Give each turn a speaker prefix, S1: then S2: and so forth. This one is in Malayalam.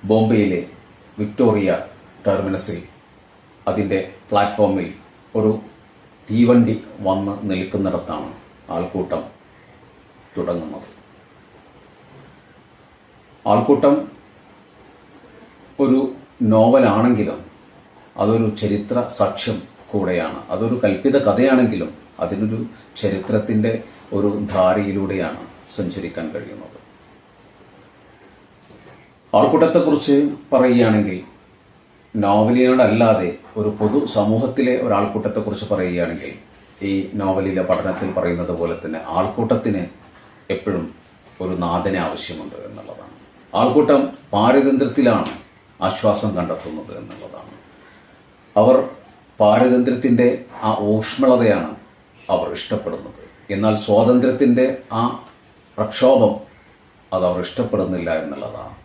S1: ബോംബെയിലെ വിക്ടോറിയ ടെർമിനസിൽ അതിൻ്റെ പ്ലാറ്റ്ഫോമിൽ ഒരു തീവണ്ടി വന്ന് നിൽക്കുന്നിടത്താണ് ആൾക്കൂട്ടം തുടങ്ങുന്നത്. ആൾക്കൂട്ടം ഒരു നോവലാണെങ്കിലും അതൊരു ചരിത്ര സാക്ഷ്യം കൂടെയാണ്. അതൊരു കൽപ്പിത കഥയാണെങ്കിലും അതിനൊരു ചരിത്രത്തിൻ്റെ ഒരു ധാരയിലൂടെയാണ് സഞ്ചരിക്കാൻ കഴിയുന്നത്. ആൾക്കൂട്ടത്തെക്കുറിച്ച് പറയുകയാണെങ്കിൽ നോവലിനോടല്ലാതെ ഒരു പൊതു സമൂഹത്തിലെ ഒരാൾക്കൂട്ടത്തെക്കുറിച്ച് പറയുകയാണെങ്കിൽ ഈ നോവലിലെ പഠനത്തിൽ പറയുന്നത് പോലെ തന്നെ ആൾക്കൂട്ടത്തിന് എപ്പോഴും ഒരു നാഥനെ ആവശ്യമുണ്ട് എന്നുള്ളതാണ്. ആൾക്കൂട്ടം പാരതന്ത്ര്യത്തിലാണ് ആശ്വാസം കണ്ടെത്തുന്നത് എന്നുള്ളതാണ്. അവർ പാരതന്ത്ര്യത്തിൻ്റെ ആ ഊഷ്മളതയാണ് അവർ ഇഷ്ടപ്പെടുന്നത്. എന്നാൽ സ്വാതന്ത്ര്യത്തിൻ്റെ ആ പ്രക്ഷോഭം അതവർ ഇഷ്ടപ്പെടുന്നില്ല എന്നുള്ളതാണ്.